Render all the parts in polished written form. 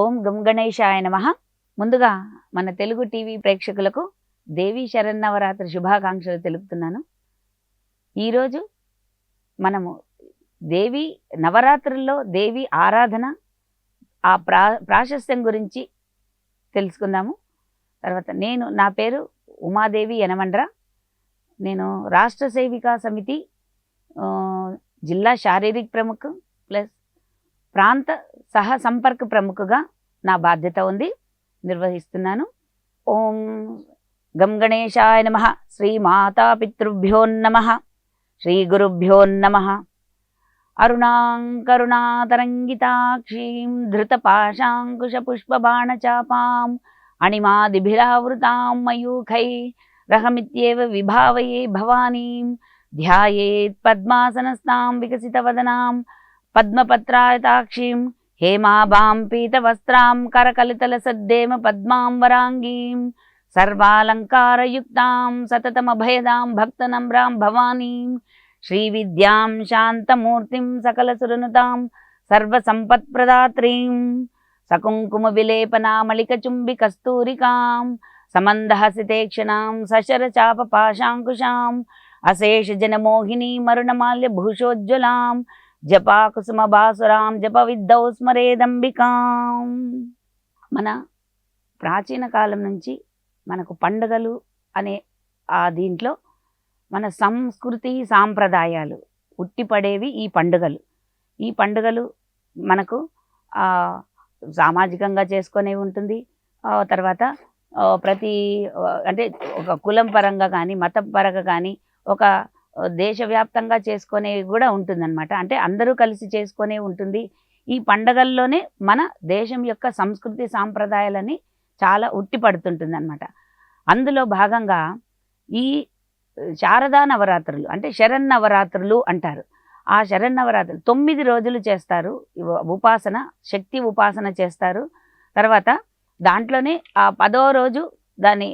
ఓం గం గణేశాయ నమః. ముందుగా మన తెలుగు టీవీ ప్రేక్షకులకు దేవీ శరన్నవరాత్రి శుభాకాంక్షలు తెలుపుతున్నాను. ఈరోజు మనము దేవి నవరాత్రుల్లో దేవి ఆరాధన ఆ ప్రాశస్త్యం గురించి తెలుసుకుందాము. తర్వాత నా పేరు ఉమాదేవి యనమండ్ర. నేను రాష్ట్ర సేవికా సమితి జిల్లా శారీరక ప్రముఖ ప్లస్ ప్రాంత సహ సంపర్క ప్రముఖగా నా బాధ్యత ఉంది, నిర్వహిస్తున్నాను. ఓం గం గణేశాయ నమః. శ్రీ మాతా పితృభ్యో నమః. శ్రీ గురుభ్యో నమః. అరుణాం కరుణాతరంగితాక్షీం ధృతపాశాంకుశపుష్పబాణచాపాం అణిమాదిభిరావృతాం మయూఖై రహమిత్యేవ విభావయే భవానీం ధ్యాయేత్ పద్మాసనస్తాం వికసితవదనాం పద్మపత్రాయతాక్షీం హేమాభాం పీతవస్త్రాం కరకలితలసద్దేమ పద్మాం వరాంగీం సర్వాలంకారయుక్తాం సతతమభయదాం భక్తనమ్రాం భవానీం శ్రీవిద్యాం శాంతమూర్తిం సకలసురనుతాం సర్వసంపత్ప్రదాత్రీం సకుంకుమ విలేపనామళికచుంబి కస్తూరికాం సమందహసితేక్షణాం సశరచాపపాశాంకుశాం అశేషజనమోహినీ మరుణమాల్య భూషోజ్వలాం జపాకుసుమభాసురాం జప విద్దౌ స్మరేదంబికాం. మన ప్రాచీన కాలం నుంచి మనకు పండుగలు అనే దీంట్లో మన సంస్కృతి సాంప్రదాయాలు ఉట్టిపడేవి ఈ పండుగలు. ఈ పండుగలు మనకు సామాజికంగా చేసుకునేవి ఉంటుంది. తర్వాత ప్రతి అంటే ఒక కులం పరంగా కానీ మతం పరంగా కానీ ఒక దేశవ్యాప్తంగా చేసుకునేవి కూడా ఉంటుందన్నమాట. అంటే అందరూ కలిసి చేసుకునే ఉంటుంది. ఈ పండగల్లోనే మన దేశం యొక్క సంస్కృతి సాంప్రదాయాలని చాలా ఉట్టిపడుతుంటుంది అన్నమాట. అందులో భాగంగా ఈ శారదా నవరాత్రులు అంటే శరన్నవరాత్రులు అంటారు. ఆ శరన్నవరాత్రులు 9 రోజులు చేస్తారు. ఉపాసన, శక్తి ఉపాసన చేస్తారు. తర్వాత దాంట్లోనే ఆ 10వ రోజు దాన్ని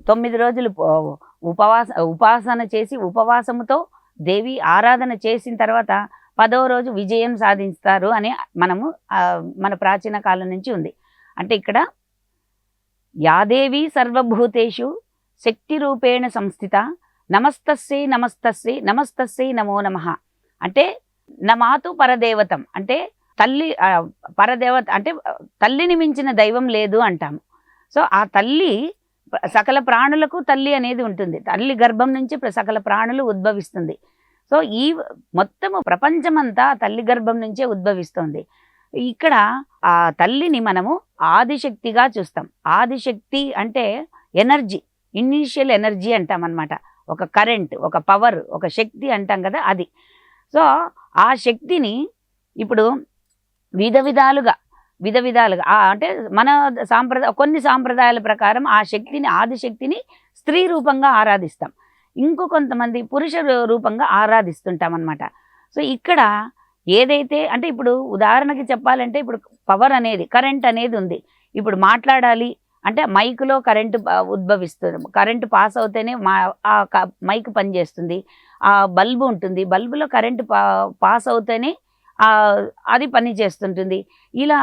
9 రోజులు ఉపాసన చేసి ఉపవాసముతో దేవి ఆరాధన చేసిన తర్వాత 10వ రోజు విజయం సాధిస్తారు అని మనము మన ప్రాచీన కాలం నుంచి ఉంది. అంటే ఇక్కడ యాదేవి సర్వభూతేషు శక్తి రూపేణ సంస్థిత నమస్తస్యై నమస్తస్యై నమస్తస్యై నమో నమః. అంటే నమాతు పరదేవతం అంటే తల్లి పరదేవత అంటే తల్లిని మించిన దైవం లేదు అంటాము. సో ఆ తల్లి సకల ప్రాణులకు తల్లి అనేది ఉంటుంది. తల్లి గర్భం నుంచి సకల ప్రాణులు ఉద్భవిస్తుంది. సో ఈ మొత్తము ప్రపంచమంతా తల్లి గర్భం నుంచే ఉద్భవిస్తుంది. ఇక్కడ ఆ తల్లిని మనము ఆదిశక్తిగా చూస్తాం. ఆదిశక్తి అంటే ఎనర్జీ, ఇనీషియల్ ఎనర్జీ అంటాం అన్నమాట. ఒక కరెంట్, ఒక పవర్, ఒక శక్తి అంటాం కదా, అది. సో ఆ శక్తిని ఇప్పుడు విధ విధాలుగా అంటే మన కొన్ని సాంప్రదాయాల ప్రకారం ఆ శక్తిని, ఆదిశక్తిని స్త్రీ రూపంగా ఆరాధిస్తాం. కొంతమంది పురుష రూపంగా ఆరాధిస్తుంటాం అన్నమాట. సో ఇక్కడ ఏదైతే అంటే ఇప్పుడు ఉదాహరణకి చెప్పాలంటే ఇప్పుడు పవర్ అనేది, కరెంట్ అనేది ఉంది. ఇప్పుడు మాట్లాడాలి అంటే మైకులో కరెంటు ఉద్భవిస్తుంది. కరెంటు పాస్ అవుతేనే మైక్ పనిచేస్తుంది. ఆ బల్బు ఉంటుంది, బల్బులో కరెంటు పాస్ అవుతేనే అది పని చేస్తుంటుంది. ఇలా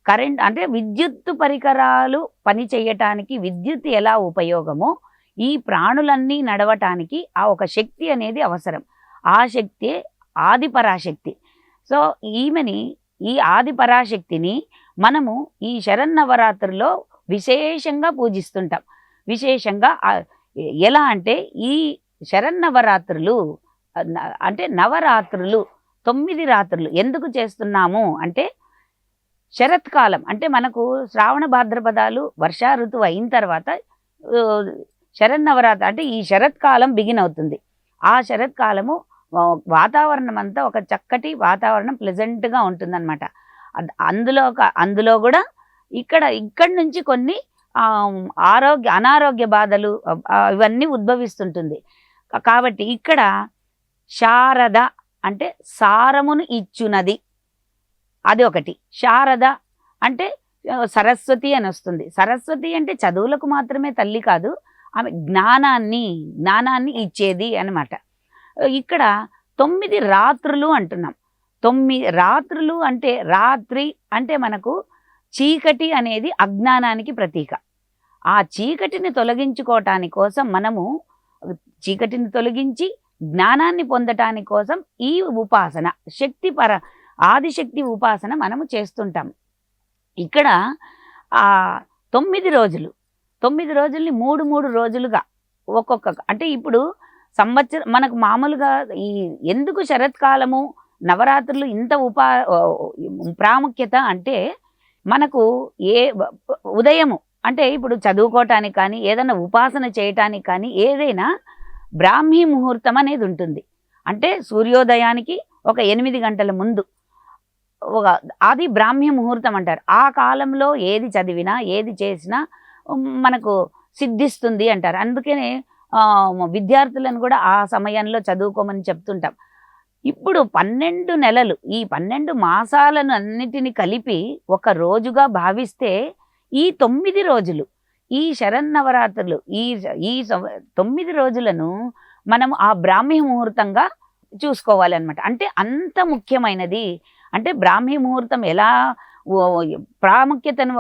కరెంట్ అంటే విద్యుత్తు పరికరాలు పని చేయటానికి విద్యుత్ ఎలా ఉపయోగమో ఈ ప్రాణులన్నీ నడవటానికి ఆ ఒక శక్తి అనేది అవసరం. ఆ శక్తి ఆదిపరాశక్తి. సో ఈ ఆదిపరాశక్తిని మనము ఈ శరన్నవరాత్రుల్లో విశేషంగా పూజిస్తుంటాం. విశేషంగా ఎలా అంటే ఈ శరన్నవరాత్రులు అంటే నవరాత్రులు 9 రాత్రులు ఎందుకు చేస్తున్నాము అంటే శరత్కాలం అంటే మనకు శ్రావణ భాద్రపదాలు వర్షా ఋతువు అయిన తర్వాత శరన్నవరాత్రి అంటే ఈ శరత్కాలం బిగిన్ అవుతుంది. ఆ శరత్కాలము వాతావరణం అంతా ఒక చక్కటి వాతావరణం ప్లెజెంట్గా ఉంటుందన్నమాట. అందులో కూడా ఇక్కడి నుంచి కొన్ని అనారోగ్య బాధలు ఇవన్నీ ఉద్భవిస్తుంటుంది. కాబట్టి ఇక్కడ శారద అంటే సారమును ఇచ్చునది, అది ఒకటి. శారద అంటే సరస్వతి అని వస్తుంది. సరస్వతి అంటే చదువులకు మాత్రమే తల్లి కాదు, ఆమె జ్ఞానాన్ని ఇచ్చేది అన్నమాట. ఇక్కడ 9 రాత్రులు అంటున్నాం. 9 రాత్రులు అంటే రాత్రి అంటే మనకు చీకటి అనేది అజ్ఞానానికి ప్రతీక. ఆ చీకటిని తొలగించుకోవటాని కోసం మనము చీకటిని తొలగించి జ్ఞానాన్ని పొందటాని కోసం ఈ ఉపాసన ఆదిశక్తి ఉపాసన మనము చేస్తుంటాం. ఇక్కడ 9 రోజులు 9 రోజుల్ని 3 రోజులుగా ఒక్కొక్క అంటే ఇప్పుడు సంవత్సరం మనకు మామూలుగా ఈ ఎందుకు శరత్కాలము నవరాత్రులు ఇంత ప్రాముఖ్యత అంటే మనకు ఉదయము అంటే ఇప్పుడు చదువుకోవటానికి కానీ ఏదైనా ఉపాసన చేయటానికి కానీ ఏదైనా బ్రాహ్మీ ముహూర్తం అనేది ఉంటుంది. అంటే సూర్యోదయానికి ఒక 8 గంటల ముందు అది బ్రాహ్మీ ముహూర్తం అంటారు. ఆ కాలంలో ఏది చదివినా ఏది చేసినా మనకు సిద్ధిస్తుంది అంటారు. అందుకనే విద్యార్థులను కూడా ఆ సమయంలో చదువుకోమని చెప్తుంటాం. ఇప్పుడు 12 నెలలు ఈ 12 మాసాలను అన్నిటిని కలిపి ఒక రోజుగా భావిస్తే ఈ 9 రోజులు ఈ శరన్నవరాత్రులు ఈ 9 రోజులను మనం ఆ బ్రాహ్మీ ముహూర్తంగా చూసుకోవాలన్నమాట. అంటే అంత ముఖ్యమైనది. అంటే బ్రాహ్మీ ముహూర్తం ఎలా ప్రాముఖ్యతను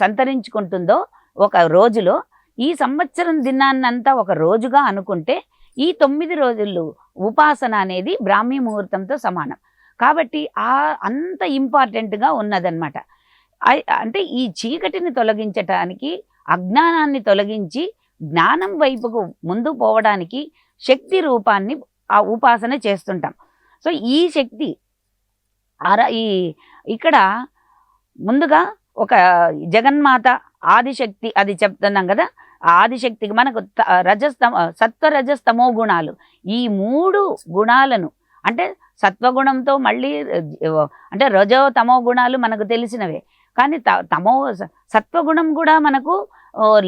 సంతరించుకుంటుందో ఒక రోజులో ఈ సంవత్సరం దినాన్నంతా ఒక రోజుగా అనుకుంటే ఈ 9 రోజులు ఉపాసన అనేది బ్రాహ్మీ ముహూర్తంతో సమానం. కాబట్టి అంత ఇంపార్టెంట్గా ఉన్నదన్నమాట. అంటే ఈ చీకటిని తొలగించటానికి అజ్ఞానాన్ని తొలగించి జ్ఞానం వైపుకు ముందు పోవడానికి శక్తి రూపాన్ని ఆ ఉపాసన చేస్తుంటాం. సో ఈ శక్తి ఇక్కడ ముందుగా ఒక జగన్మాత ఆదిశక్తి అది చెప్తున్నాం కదా. ఆదిశక్తికి మనకు సత్వరజస్తమో గుణాలు ఈ 3 గుణాలను అంటే సత్వగుణంతో మళ్ళీ అంటే రజో తమో గుణాలు మనకు తెలిసినవే. కానీ సత్వగుణం కూడా మనకు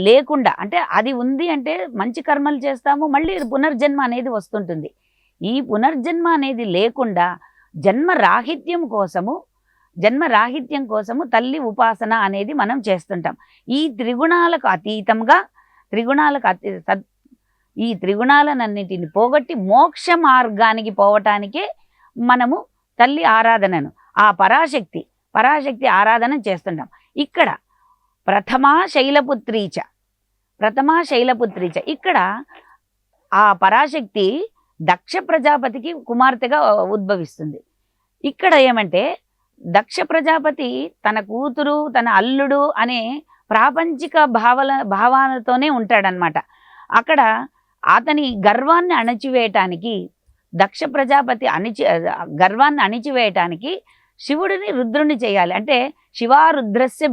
లేకుండా అంటే అది ఉంది అంటే మంచి కర్మలు చేస్తాము, మళ్ళీ పునర్జన్మ అనేది వస్తుంటుంది. ఈ పునర్జన్మ అనేది లేకుండా జన్మరాహిత్యం కోసము తల్లి ఉపాసన అనేది మనం చేస్తుంటాం. ఈ త్రిగుణాలకు అతీతంగా ఈ త్రిగుణాలన్నిటిని పోగొట్టి మోక్ష మార్గానికి పోవటానికే మనము తల్లి ఆరాధనను ఆ పరాశక్తి ఆరాధన చేస్తుంటాం. ఇక్కడ ప్రథమా శైలపుత్రీచ ఇక్కడ ఆ పరాశక్తి దక్ష ప్రజాపతికి కుమార్తెగా ఉద్భవిస్తుంది. ఇక్కడ ఏమంటే దక్ష ప్రజాపతి తన కూతురు తన అల్లుడు అనే ప్రాపంచిక భావాలతోనే ఉంటాడనమాట. అక్కడ అతని గర్వాన్ని అణచివేయటానికి దక్ష ప్రజాపతి గర్వాన్ని అణిచివేయటానికి శివుడిని రుద్రుని చేయాలి. అంటే శివారుద్రస్య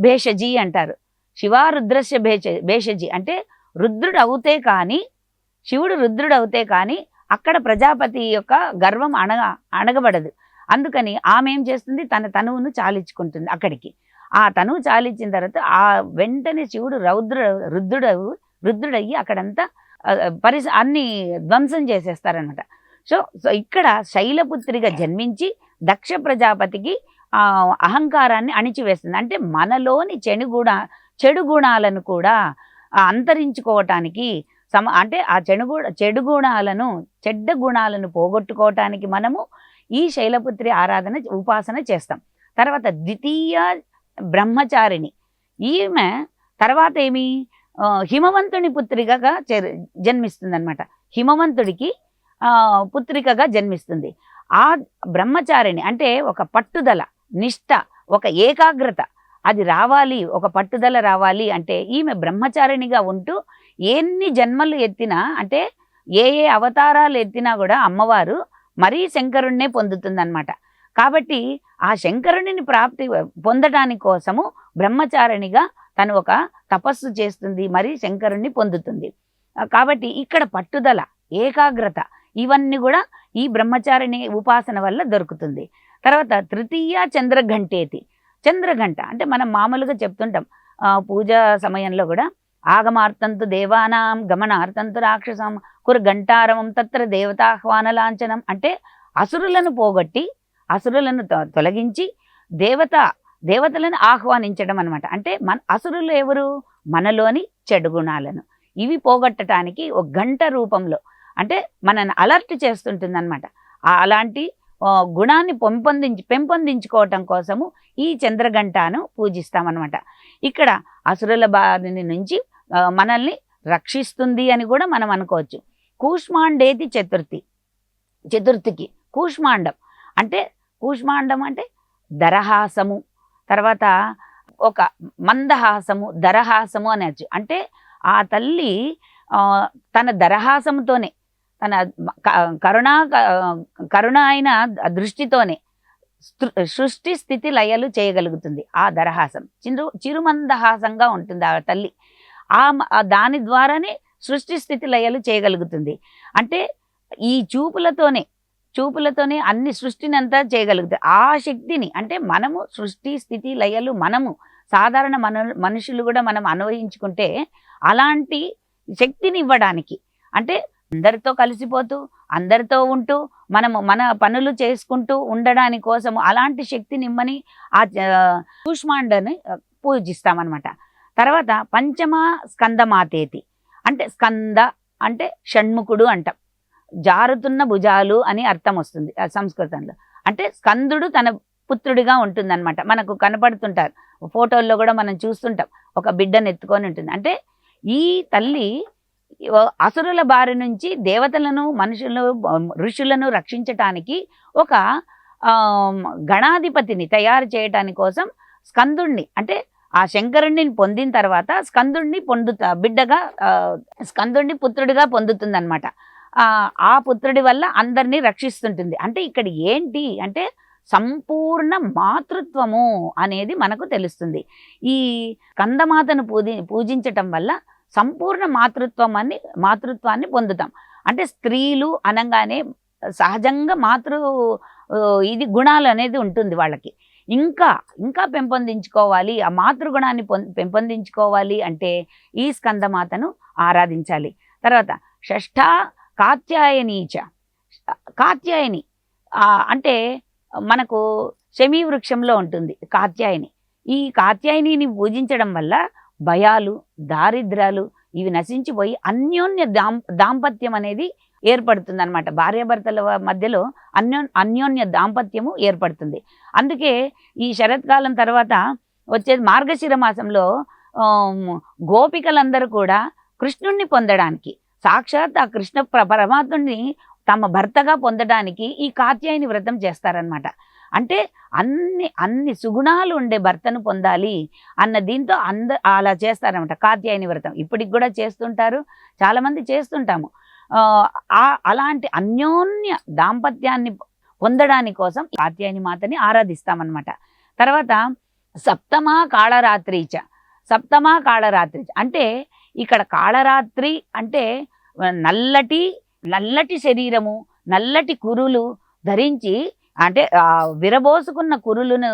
భేషజీ అంటారు. శివారుద్రస్య భేషజీ అంటే శివుడు రుద్రుడు అవుతే కానీ అక్కడ ప్రజాపతి యొక్క గర్వం అణగబడదు. అందుకని ఆమె ఏం చేస్తుంది, తన తనువును చాలించుకుంటుంది. అక్కడికి ఆ తనువు చాలించిన తర్వాత వెంటనే శివుడు రుద్రుడయ్యి అక్కడంతా అన్ని ధ్వంసం చేసేస్తారనమాట. సో ఇక్కడ శైలపుత్రిగా జన్మించి దక్ష ప్రజాపతికి అహంకారాన్ని అణిచివేస్తుంది. అంటే మనలోని చెడు గుణాలను కూడా అంతరించుకోవటానికి అంటే ఆ చెడ్డ గుణాలను పోగొట్టుకోవటానికి మనము ఈ శైలపుత్రి ఉపాసన చేస్తాం. తర్వాత ద్వితీయ బ్రహ్మచారిణి ఈమె తర్వాత ఏమి హిమవంతుని పుత్రికగా జన్మిస్తుంది అనమాట. హిమవంతుడికి పుత్రికగా జన్మిస్తుంది. ఆ బ్రహ్మచారిణి అంటే ఒక పట్టుదల, నిష్ఠ, ఒక ఏకాగ్రత అది రావాలి, ఒక పట్టుదల రావాలి అంటే ఈమె బ్రహ్మచారిణిగా ఉంటూ ఎన్ని జన్మలు ఎత్తినా అంటే ఏ అవతారాలు ఎత్తినా కూడా అమ్మవారు మరీ శంకరుణ్ణే పొందుతుందన్నమాట. కాబట్టి ఆ శంకరుడిని పొందటానికి కోసము బ్రహ్మచారిణిగా తను ఒక తపస్సు చేస్తుంది, మరీ శంకరుణ్ణి పొందుతుంది. కాబట్టి ఇక్కడ పట్టుదల, ఏకాగ్రత ఇవన్నీ కూడా ఈ బ్రహ్మచారిణి ఉపాసన వల్ల దొరుకుతుంది. తర్వాత తృతీయ చంద్రఘంట అంటే మనం మామూలుగా చెప్తుంటాం పూజా సమయంలో కూడా ఆగమార్తంతు దేవానాం గమనార్తంతు రాక్షసం కురు గంటారవం తత్ర దేవతాహ్వాన లాంఛనం అంటే అసురులను పోగొట్టి అసురులను తొలగించి దేవతలను ఆహ్వానించడం అనమాట. అంటే అసురులు ఎవరు, మనలోని చెడు గుణాలను ఇవి పోగొట్టడానికి ఒక గంట రూపంలో అంటే మనల్ని అలర్ట్ చేస్తుంటుంది అనమాట. అలాంటి గుణాన్ని పెంపొందించుకోవటం కోసము ఈ చంద్రఘంటను పూజిస్తామన్నమాట. ఇక్కడ అసురుల బారి నుంచి మనల్ని రక్షిస్తుంది అని కూడా మనం అనుకోవచ్చు. కూష్మాండేతి చతుర్థికి కూష్మాండం అంటే దరహాసము, తర్వాత ఒక మందహాసము, దరహాసము అనొచ్చు. అంటే ఆ తల్లి తన దరహాసంతోనే, తన కరుణ అయిన దృష్టితోనే సృష్టి స్థితి లయలు చేయగలుగుతుంది. ఆ దరహాసం చిరుమందహాసంగా ఉంటుంది ఆ తల్లి. దాని ద్వారానే సృష్టి స్థితి లయలు చేయగలుగుతుంది. అంటే ఈ చూపులతోనే అన్ని సృష్టిని అంతా చేయగలుగుతుంది. ఆ శక్తిని అంటే మనము సృష్టి స్థితి లయలు మనము సాధారణ మనుషులు కూడా మనం అన్వయించుకుంటే అలాంటి శక్తిని ఇవ్వడానికి, అంటే అందరితో కలిసిపోతూ అందరితో ఉంటూ మనము మన పనులు చేసుకుంటూ ఉండడాని కోసము అలాంటి శక్తిని ఇమ్మని ఆ కూష్మాండని పూజిస్తామన్నమాట. తర్వాత పంచమ స్కందమాతేతి అంటే స్కంద అంటే షణ్ముఖుడు అంటాం. జారుతున్న భుజాలు అని అర్థం వస్తుంది సంస్కృతంలో. అంటే స్కందుడు తన పుత్రుడిగా ఉంటుందన్నమాట. మనకు కనపడుతుంటారు ఫోటోల్లో కూడా మనం చూస్తుంటాం, ఒక బిడ్డను ఎత్తుకొని ఉంటుంది. అంటే ఈ తల్లి అసురుల బారి నుంచి దేవతలను, ఋషులను రక్షించటానికి ఒక గణాధిపతిని తయారు చేయటాని కోసం స్కందుణ్ణి, అంటే ఆ శంకరుణ్ణి పొందిన తర్వాత స్కందుణ్ణి స్కందుణ్ణి పుత్రుడిగా పొందుతుందన్నమాట. ఆ పుత్రుడి వల్ల అందరినీ రక్షిస్తుంటుంది. అంటే ఇక్కడ ఏంటి అంటే సంపూర్ణ మాతృత్వము అనేది మనకు తెలుస్తుంది. ఈ స్కందమాతను పూజించటం వల్ల సంపూర్ణ మాతృత్వాన్ని పొందుతాం. అంటే స్త్రీలు అనగానే సహజంగా ఇది గుణాలు అనేది ఉంటుంది వాళ్ళకి. ఇంకా పెంపొందించుకోవాలి, ఆ మాతృగుణాన్ని పెంపొందించుకోవాలి అంటే ఈ స్కందమాతను ఆరాధించాలి. తర్వాత షష్ఠ కాత్యాయని అంటే మనకు శమీ వృక్షంలో ఉంటుంది కాత్యాయని. ఈ కాత్యాయనిని పూజించడం వల్ల భయాలు, దారిద్ర్యాలు ఇవి నశించిపోయి అన్యోన్య దాంపత్యం అనేది ఏర్పడుతుంది అనమాట. భార్యాభర్తల మధ్యలో అన్యోన్య దాంపత్యము ఏర్పడుతుంది. అందుకే ఈ శరత్కాలం తర్వాత వచ్చేది మార్గశిర మాసంలో గోపికలందరూ కూడా కృష్ణుణ్ణి పొందడానికి, సాక్షాత్ ఆ కృష్ణ పరమాత్ముడిని తమ భర్తగా పొందడానికి ఈ కాత్యాయని వ్రతం చేస్తారనమాట. అంటే అన్ని సుగుణాలు ఉండే భర్తను పొందాలి అన్న దీంతో అలా చేస్తారనమాట కాత్యాయని వ్రతం. ఇప్పటికి కూడా చేస్తుంటారు, చాలామంది చేస్తుంటాము. అలాంటి అన్యోన్య దాంపత్యాన్ని పొందడాని కోసం కాత్యాయని మాతని ఆరాధిస్తామన్నమాట. తర్వాత సప్తమా కాళరాత్రిచ అంటే ఇక్కడ కాళరాత్రి అంటే నల్లటి శరీరము, నల్లటి కురులు ధరించి, అంటే విరబోసుకున్న కురులను,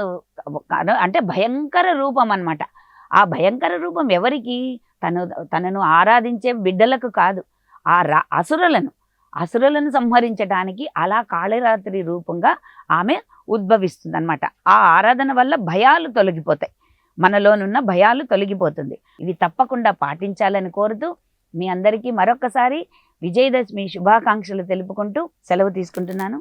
అంటే భయంకర రూపం అన్నమాట. ఆ భయంకర రూపం ఎవరికి? తనను ఆరాధించే బిడ్డలకు కాదు, ఆ అసురులను సంహరించడానికి అలా కాళరాత్రి రూపంగా ఆమె ఉద్భవిస్తుంది అన్నమాట. ఆ ఆరాధన వల్ల భయాలు తొలగిపోతాయి, మనలోనున్న భయాలు తొలగిపోతుంది. ఇవి తప్పకుండా పాటించాలని కోరుతూ మీ అందరికీ మరొకసారి విజయదశమి శుభాకాంక్షలు తెలుపుకుంటూ సెలవు తీసుకుంటున్నాను.